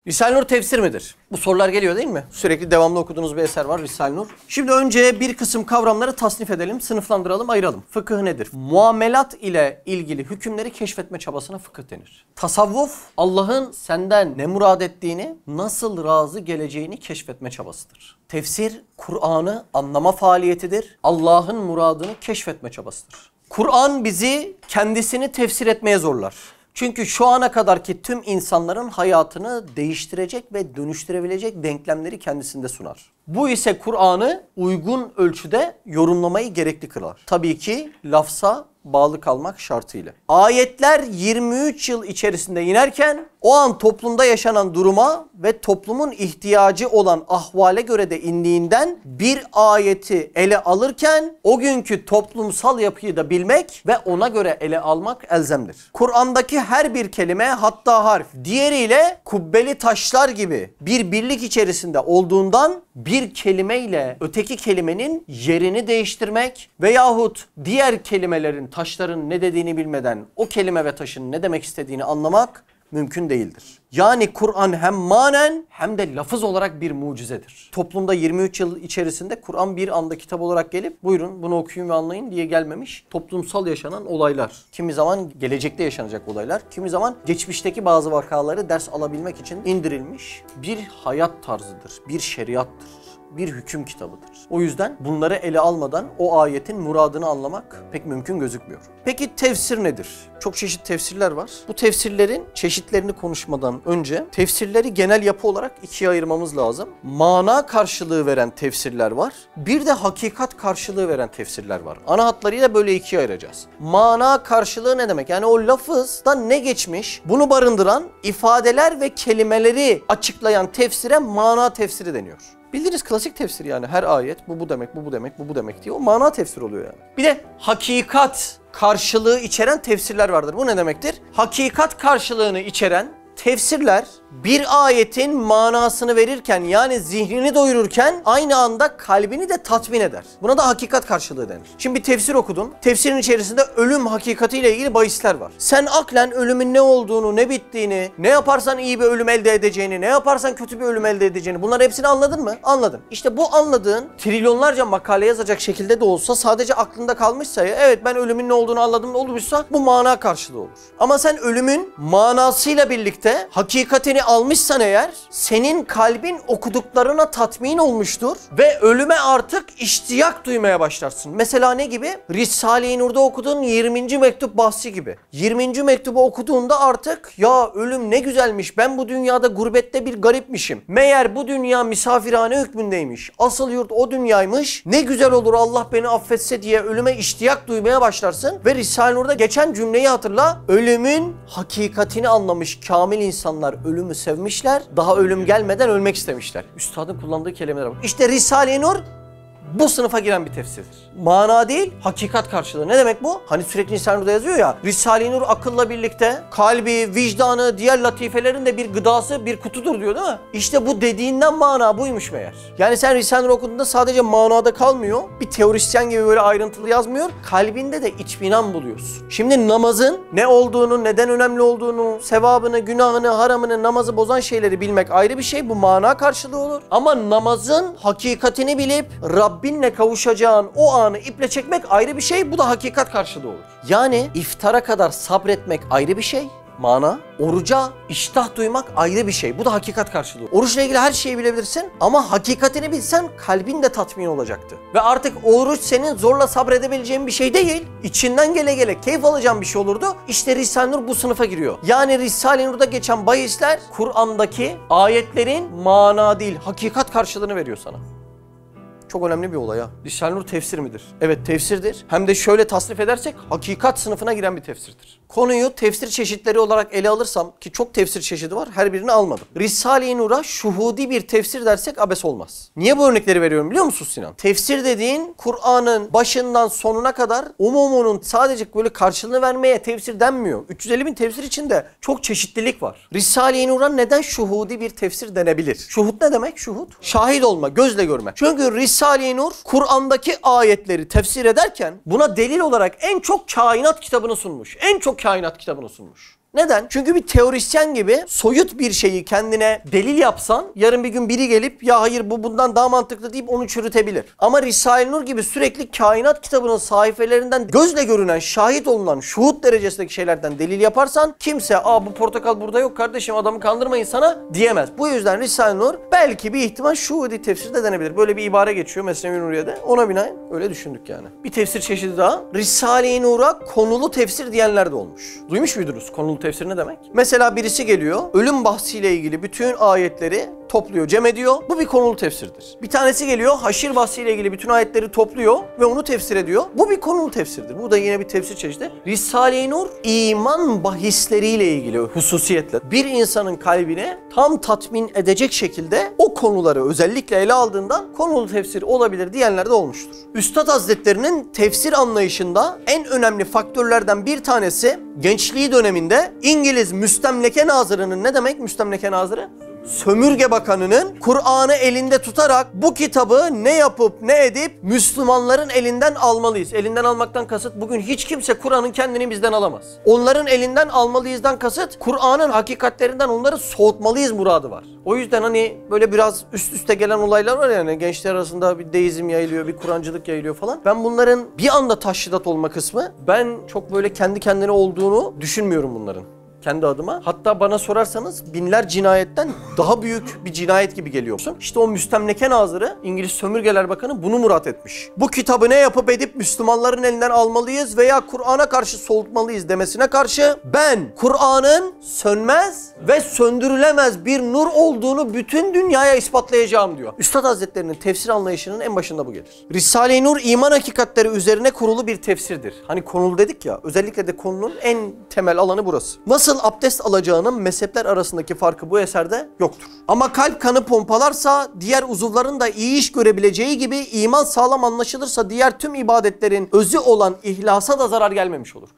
Risale-i Nur tefsir midir? Bu sorular geliyor değil mi? Sürekli devamlı okuduğunuz bir eser var Risale-i Nur. Şimdi önce bir kısım kavramları tasnif edelim, sınıflandıralım, ayıralım. Fıkıh nedir? Muamelat ile ilgili hükümleri keşfetme çabasına fıkıh denir. Tasavvuf, Allah'ın senden ne murad ettiğini, nasıl razı geleceğini keşfetme çabasıdır. Tefsir, Kur'an'ı anlama faaliyetidir. Allah'ın muradını keşfetme çabasıdır. Kur'an bizi kendisini tefsir etmeye zorlar. Çünkü şu ana kadarki tüm insanların hayatını değiştirecek ve dönüştürebilecek denklemleri kendisinde sunar. Bu ise Kur'an'ı uygun ölçüde yorumlamayı gerekli kılar. Tabii ki lafza bağlı kalmak şartıyla. Ayetler 23 yıl içerisinde inerken o an toplumda yaşanan duruma ve toplumun ihtiyacı olan ahvale göre de indiğinden bir ayeti ele alırken o günkü toplumsal yapıyı da bilmek ve ona göre ele almak elzemdir. Kur'an'daki her bir kelime hatta harf diğeriyle kubbeli taşlar gibi bir birlik içerisinde olduğundan bir kelimeyle öteki kelimenin yerini değiştirmek veyahut diğer kelimelerin, taşların ne dediğini bilmeden o kelime ve taşın ne demek istediğini anlamak mümkün değildir. Yani Kur'an hem manen hem de lafız olarak bir mucizedir. Toplumda 23 yıl içerisinde Kur'an bir anda kitap olarak gelip buyurun bunu okuyun ve anlayın diye gelmemiş. Toplumsal yaşanan olaylar. Kimi zaman gelecekte yaşanacak olaylar. Kimi zaman geçmişteki bazı vakaları ders alabilmek için indirilmiş bir hayat tarzıdır. Bir şeriattır. Bir hüküm kitabıdır. O yüzden bunları ele almadan o ayetin muradını anlamak pek mümkün gözükmüyor. Peki tefsir nedir? Çok çeşitli tefsirler var. Bu tefsirlerin çeşitlerini konuşmadan önce tefsirleri genel yapı olarak ikiye ayırmamız lazım. Mana karşılığı veren tefsirler var. Bir de hakikat karşılığı veren tefsirler var. Ana hatlarıyla böyle ikiye ayıracağız. Mana karşılığı ne demek? Yani o lafızda ne geçmiş? Bunu barındıran ifadeler ve kelimeleri açıklayan tefsire mana tefsiri deniyor. Bildiğiniz klasik tefsir yani her ayet bu demek, bu demek, bu demek diye o mana tefsir oluyor yani. Bir de hakikat karşılığı içeren tefsirler vardır. Bu ne demektir? Hakikat karşılığını içeren tefsirler bir ayetin manasını verirken yani zihnini doyururken aynı anda kalbini de tatmin eder. Buna da hakikat karşılığı denir. Şimdi bir tefsir okudun. Tefsirin içerisinde ölüm hakikatiyle ilgili bahisler var. Sen aklen ölümün ne olduğunu, ne bittiğini, ne yaparsan iyi bir ölüm elde edeceğini, ne yaparsan kötü bir ölüm elde edeceğini bunları hepsini anladın mı? Anladın. İşte bu anladığın trilyonlarca makale yazacak şekilde de olsa sadece aklında kalmışsa ya evet ben ölümün ne olduğunu anladım olmuşsa bu mana karşılığı olur. Ama sen ölümün manasıyla birlikte hakikatini almışsan eğer senin kalbin okuduklarına tatmin olmuştur ve ölüme artık iştiyak duymaya başlarsın. Mesela ne gibi? Risale-i Nur'da okuduğun 20. mektup bahsi gibi. 20. mektubu okuduğunda artık ya ölüm ne güzelmiş ben bu dünyada gurbette bir garipmişim. Meğer bu dünya misafirhane hükmündeymiş. Asıl yurt o dünyaymış. Ne güzel olur Allah beni affetse diye ölüme iştiyak duymaya başlarsın ve Risale-i Nur'da geçen cümleyi hatırla. Ölümün hakikatini anlamış kamil insanlar ölümü sevmişler. Daha ölüm gelmeden ölmek istemişler. Üstadın kullandığı kelimelere bak. İşte Risale-i Nur bu sınıfa giren bir tefsirdir. Mana değil, hakikat karşılığı. Ne demek bu? Hani sürekli Risale-i Nur'da yazıyor ya. Risale-i Nur akılla birlikte kalbi, vicdanı, diğer latifelerin de bir gıdası, bir kutudur diyor değil mi? İşte bu dediğinden mana buymuş meğer. Yani sen Risale-i Nur okuduğunda sadece manada kalmıyor. Bir teorisyen gibi böyle ayrıntılı yazmıyor. Kalbinde de itminan buluyorsun. Şimdi namazın ne olduğunu, neden önemli olduğunu, sevabını, günahını, haramını, namazı bozan şeyleri bilmek ayrı bir şey. Bu mana karşılığı olur. Ama namazın hakikatini bilip Rabbinle kavuşacağın o anı iple çekmek ayrı bir şey. Bu da hakikat karşılığı olur. Yani iftara kadar sabretmek ayrı bir şey. Mana. Oruca iştah duymak ayrı bir şey. Bu da hakikat karşılığı. Oruçla ilgili her şeyi bilebilirsin ama hakikatini bilsen kalbin de tatmin olacaktı. Ve artık oruç senin zorla sabredebileceğin bir şey değil. İçinden gele gele keyif alacağın bir şey olurdu. İşte Risale-i Nur bu sınıfa giriyor. Yani Risale-i Nur'da geçen bahisler Kur'an'daki ayetlerin mana değil, hakikat karşılığını veriyor sana. Çok önemli bir olay ha. Risale-i Nur tefsir midir? Evet tefsirdir. Hem de şöyle tasnif edersek hakikat sınıfına giren bir tefsirdir. Konuyu tefsir çeşitleri olarak ele alırsam ki çok tefsir çeşidi var her birini almadım. Risale-i Nur'a şuhudi bir tefsir dersek abes olmaz. Niye bu örnekleri veriyorum biliyor musun Sinan? Tefsir dediğin Kur'an'ın başından sonuna kadar umumunun sadece böyle karşılığını vermeye tefsir denmiyor. 350 bin tefsir içinde çok çeşitlilik var. Risale-i Nur'a neden şuhudi bir tefsir denebilir? Şuhud ne demek şuhud? Şahit olma, gözle görme. Çünkü Risale-i Nur Kur'an'daki ayetleri tefsir ederken buna delil olarak en çok kainat kitabını sunmuş. En çok kainat kitabını sunmuş. Neden? Çünkü bir teorisyen gibi soyut bir şeyi kendine delil yapsan yarın bir gün biri gelip ya hayır bu bundan daha mantıklı deyip onu çürütebilir. Ama Risale-i Nur gibi sürekli kainat kitabının sahifelerinden gözle görünen, şahit olunan, şuhut derecesindeki şeylerden delil yaparsan kimse bu portakal burada yok kardeşim adamı kandırmayın sana diyemez. Bu yüzden Risale-i Nur belki bir ihtimal şuhudi tefsir de denebilir. Böyle bir ibare geçiyor Mesnevi Nuriye'de. Ona binaen öyle düşündük yani. Bir tefsir çeşidi daha. Risale-i Nur'a konulu tefsir diyenler de olmuş. Duymuş muydunuz? Konulu tefsir ne demek? Mesela birisi geliyor, ölüm bahsiyle ilgili bütün ayetleri topluyor, cem ediyor. Bu bir konulu tefsirdir. Bir tanesi geliyor, haşir bahsiyle ilgili bütün ayetleri topluyor ve onu tefsir ediyor. Bu bir konulu tefsirdir. Bu da yine bir tefsir çeşidi. Risale-i Nur, iman bahisleriyle ilgili hususiyetle bir insanın kalbine tam tatmin edecek şekilde o konuları özellikle ele aldığından konulu tefsir olabilir diyenler de olmuştur. Üstad Hazretlerinin tefsir anlayışında en önemli faktörlerden bir tanesi gençliği döneminde İngiliz Müstemleke Nazırı'nın, ne demek Müstemleke Nazırı? Sömürge Bakanı'nın Kur'an'ı elinde tutarak bu kitabı ne yapıp ne edip Müslümanların elinden almalıyız. Elinden almaktan kasıt bugün hiç kimse Kur'an'ın kendini bizden alamaz. Onların elinden almalıyızdan kasıt Kur'an'ın hakikatlerinden onları soğutmalıyız muradı var. O yüzden hani böyle biraz üst üste gelen olaylar var yani gençler arasında bir deizm yayılıyor, bir Kur'ancılık yayılıyor falan. Ben bunların bir anda taşridat olma kısmı ben çok böyle kendi kendine olduğunu düşünmüyorum bunların. Kendi adıma. Hatta bana sorarsanız binler cinayetten daha büyük bir cinayet gibi geliyorsun. İşte o Müstemleke Nazırı, İngiliz Sömürgeler Bakanı bunu murat etmiş. Bu kitabı ne yapıp edip Müslümanların elinden almalıyız veya Kur'an'a karşı soğutmalıyız demesine karşı ben Kur'an'ın sönmez ve söndürülemez bir nur olduğunu bütün dünyaya ispatlayacağım diyor. Üstad Hazretleri'nin tefsir anlayışının en başında bu gelir. Risale-i Nur iman hakikatleri üzerine kurulu bir tefsirdir. Hani konulu dedik ya, özellikle de konunun en temel alanı burası. Nasıl abdest alacağının mezhepler arasındaki farkı bu eserde yoktur. Ama kalp kanı pompalarsa diğer uzuvların da iyi iş görebileceği gibi iman sağlam anlaşılırsa diğer tüm ibadetlerin özü olan ihlasa da zarar gelmemiş olur.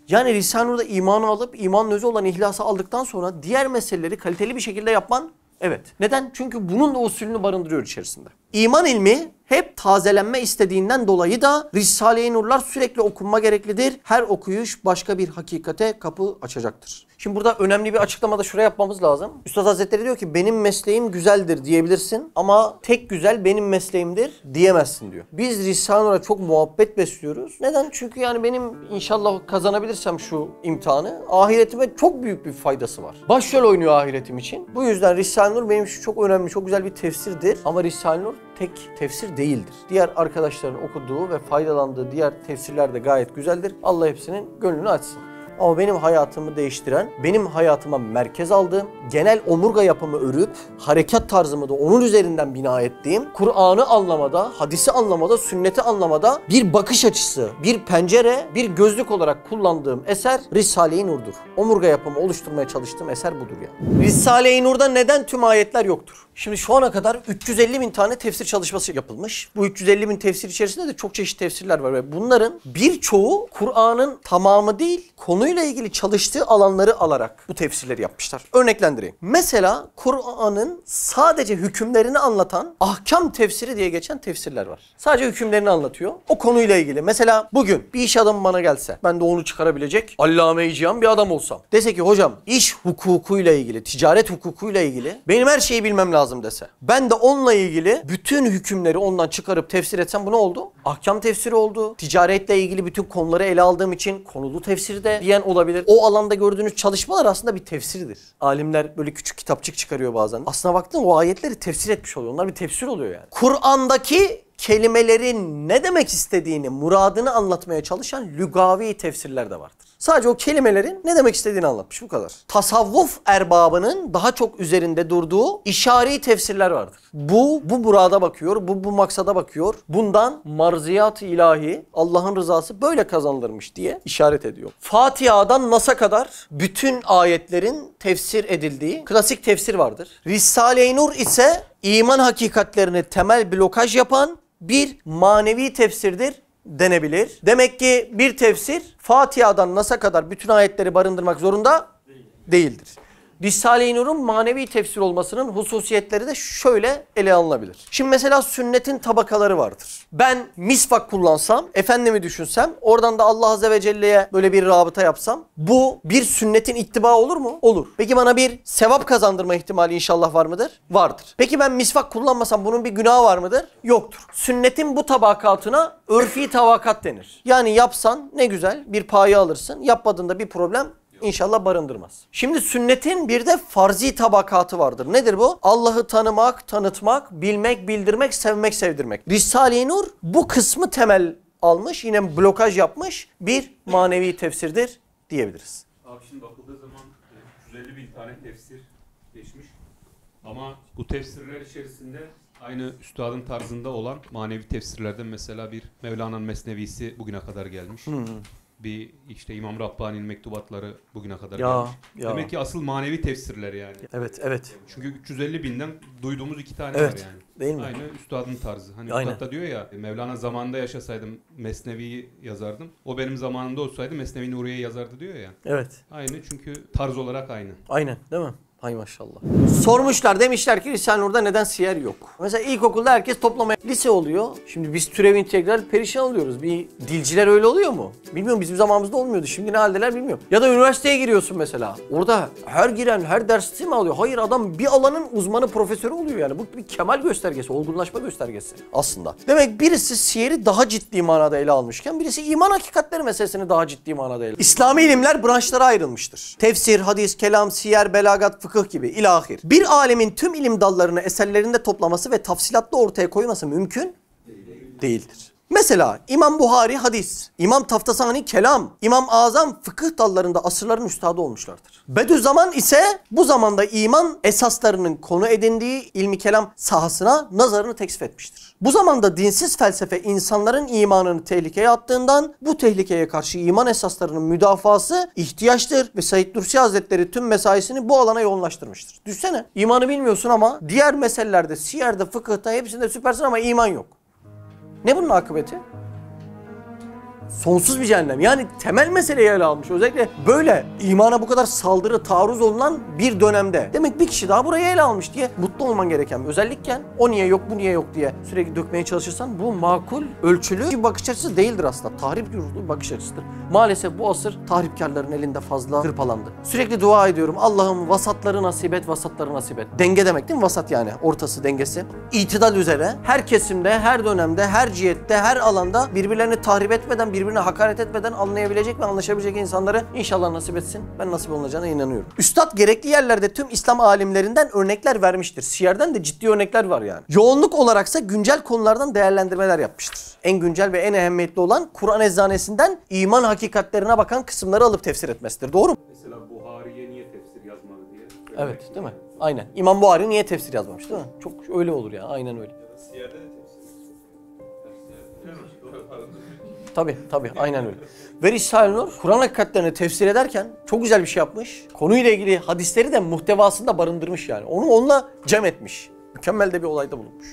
Yani Risale-i Nur'da imanı alıp imanın özü olan ihlası aldıktan sonra diğer meseleleri kaliteli bir şekilde yapman evet. Neden? Çünkü bunun da usulünü barındırıyor içerisinde. İman ilmi hep tazelenme istediğinden dolayı da Risale-i Nurlar sürekli okunma gereklidir. Her okuyuş başka bir hakikate kapı açacaktır. Şimdi burada önemli bir açıklamada şuraya yapmamız lazım. Üstad Hazretleri diyor ki benim mesleğim güzeldir diyebilirsin ama tek güzel benim mesleğimdir diyemezsin diyor. Biz Risale-i Nur'a çok muhabbet besliyoruz. Neden? Çünkü yani benim inşallah kazanabilirsem şu imtihanı ahiretime çok büyük bir faydası var. Başrol oynuyor ahiretim için. Bu yüzden Risale-i Nur benim için çok önemli, çok güzel bir tefsirdir. Ama Risale-i Nur tek tefsir değildir. Diğer arkadaşların okuduğu ve faydalandığı diğer tefsirler de gayet güzeldir. Allah hepsinin gönlünü açsın. Ama benim hayatımı değiştiren, benim hayatıma merkez aldığım, genel omurga yapımı örüp, harekat tarzımı da onun üzerinden bina ettiğim, Kur'an'ı anlamada, hadisi anlamada, sünneti anlamada bir bakış açısı, bir pencere, bir gözlük olarak kullandığım eser Risale-i Nur'dur. Omurga yapımı oluşturmaya çalıştığım eser budur yani. Risale-i Nur'da neden tüm ayetler yoktur? Şimdi şu ana kadar 350 bin tane tefsir çalışması yapılmış. Bu 350 bin tefsir içerisinde de çok çeşitli tefsirler var ve bunların birçoğu Kur'an'ın tamamı değil, konuyla ilgili çalıştığı alanları alarak bu tefsirleri yapmışlar. Örneklendireyim. Mesela Kur'an'ın sadece hükümlerini anlatan ahkam tefsiri diye geçen tefsirler var. Sadece hükümlerini anlatıyor. O konuyla ilgili. Mesela bugün bir iş adamı bana gelse, ben de onu çıkarabilecek allame-i cihan bir adam olsam. Dese ki hocam iş hukukuyla ilgili, ticaret hukukuyla ilgili benim her şeyi bilmem lazım dese. Ben de onunla ilgili bütün hükümleri ondan çıkarıp tefsir etsem bu ne oldu? Ahkam tefsiri oldu. Ticaretle ilgili bütün konuları ele aldığım için konulu tefsiri de diyen olabilir. O alanda gördüğünüz çalışmalar aslında bir tefsirdir. Alimler böyle küçük kitapçık çıkarıyor bazen. Aslına baktığında o ayetleri tefsir etmiş oluyor. Onlar bir tefsir oluyor yani. Kur'an'daki kelimelerin ne demek istediğini, muradını anlatmaya çalışan lügavi tefsirler de vardır. Sadece o kelimelerin ne demek istediğini anlatmış, bu kadar. Tasavvuf erbabının daha çok üzerinde durduğu işari tefsirler vardır. Bu murada bakıyor, bu maksada bakıyor. Bundan marziyat-ı ilahi, Allah'ın rızası böyle kazanılırmış diye işaret ediyor. Fatiha'dan Nas'a kadar bütün ayetlerin tefsir edildiği klasik tefsir vardır. Risale-i Nur ise iman hakikatlerini temel blokaj yapan bir manevi tefsirdir denebilir. Demek ki bir tefsir Fatiha'dan Nas'a kadar bütün ayetleri barındırmak zorunda değildir. Risale-i Nur'un manevi tefsir olmasının hususiyetleri de şöyle ele alınabilir. Şimdi mesela sünnetin tabakaları vardır. Ben misvak kullansam, efendimi düşünsem, oradan da Allah Azze ve Celle'ye böyle bir rabıta yapsam, bu bir sünnetin ittiba olur mu? Olur. Peki bana bir sevap kazandırma ihtimali inşallah var mıdır? Vardır. Peki ben misvak kullanmasam bunun bir günahı var mıdır? Yoktur. Sünnetin bu tabakatına örfi tabakat denir. Yani yapsan ne güzel bir payı alırsın, yapmadığında bir problem İnşallah barındırmaz. Şimdi sünnetin bir de farzi tabakatı vardır. Nedir bu? Allah'ı tanımak, tanıtmak, bilmek, bildirmek, sevmek, sevdirmek. Risale-i Nur bu kısmı temel almış, yine blokaj yapmış bir manevi tefsirdir diyebiliriz. Abi şimdi bakıldığı zaman 350 bin tane tefsir geçmiş. Ama bu tefsirler içerisinde aynı üstadın tarzında olan manevi tefsirlerden mesela bir Mevlana'nın Mesnevisi bugüne kadar gelmiş. Bir işte İmam Rabbani'nin mektubatları bugüne kadar gelmiş. Demek ki asıl manevi tefsirler yani. Evet, evet. Çünkü 350 binden duyduğumuz 2 tane Evet, var yani. değil mi? Aynı üstadın tarzı. Hani Aynen. üstad da diyor ya, Mevlana zamanında yaşasaydım Mesnevi'yi yazardım. O benim zamanımda olsaydı Mesnevi Nuriye'yi yazardı diyor ya. Evet. Aynı, çünkü tarz olarak aynı. Aynen, değil mi? Hay maşallah. Sormuşlar, demişler ki Risale-i Nur'da neden siyer yok? Mesela ilkokulda herkes toplamaya, lise oluyor. Şimdi biz türev integral perişan oluyoruz. Bir dilciler öyle oluyor mu? Bilmiyorum, bizim zamanımızda olmuyordu. Şimdi ne haldeler bilmiyorum. Ya da üniversiteye giriyorsun mesela. Orada her giren her dersi mi alıyor? Hayır, adam bir alanın uzmanı, profesörü oluyor yani. Bu bir kemal göstergesi, olgunlaşma göstergesi aslında. Demek birisi siyeri daha ciddi manada ele almışken birisi iman hakikatleri meselesini daha ciddi manada ele. İslami ilimler branşlara ayrılmıştır. Tefsir, hadis, kelam, siyer, belagat, fıkıh gibi ilahir. Bir alemin tüm ilim dallarını eserlerinde toplaması ve tafsilatlı ortaya koyması mümkün değildir. Mesela İmam Buhari hadis, İmam Taftasani kelam, İmam Azam fıkıh dallarında asırların üstadı olmuşlardır. Bediüzzaman ise bu zamanda iman esaslarının konu edindiği ilmi kelam sahasına nazarını teksif etmiştir. Bu zamanda dinsiz felsefe insanların imanını tehlikeye attığından bu tehlikeye karşı iman esaslarının müdafası ihtiyaçtır ve Said Nursi Hazretleri tüm mesaisini bu alana yoğunlaştırmıştır. Düşsene, imanı bilmiyorsun ama diğer meselelerde, siyerde, fıkıhta hepsinde süpersin ama iman yok. Ne bunun akıbeti? Sonsuz bir cehennem. Yani temel meseleyi ele almış. Özellikle böyle imana bu kadar saldırı, taarruz olunan bir dönemde. Demek bir kişi daha burayı ele almış diye mutlu olman gereken bir özellikken o niye yok, bu niye yok diye sürekli dökmeye çalışırsan bu makul, ölçülü bir bakış açısı değildir aslında. Tahrip yurdu bir bakış açısıdır. Maalesef bu asır tahripkarların elinde fazla hırpalandı. Sürekli dua ediyorum. Allah'ım vasatları nasip et, vasatları nasip et. Denge demek değil mi? Vasat yani. Ortası, dengesi. İtidal üzere her kesimde, her dönemde, her cihette, her alanda birbirlerini tahrip etmeden, birbirine hakaret etmeden anlayabilecek ve anlaşabilecek insanları inşallah nasip etsin. Ben nasip olacağına inanıyorum. Üstad gerekli yerlerde tüm İslam alimlerinden örnekler vermiştir. Siyerden de ciddi örnekler var yani. Yoğunluk olaraksa güncel konulardan değerlendirmeler yapmıştır. En güncel ve en ehemmiyetli olan Kur'an eczanesinden iman hakikatlerine bakan kısımları alıp tefsir etmesidir. Doğru mu? Mesela Buhari'ye niye tefsir yazmadı diye. Evet, değil mi? Aynen. İmam Buhari niye tefsir yazmamış, değil mi? Çok öyle olur ya. Aynen öyle. Siyer'de de tefsir. Tabii, aynen öyle. Ve Risale-i Nur, Kur'an hakikatlerini tefsir ederken çok güzel bir şey yapmış. Konuyla ilgili hadisleri de muhtevasında barındırmış yani. Onu onunla cem etmiş. Mükemmel de bir olayda bulunmuş.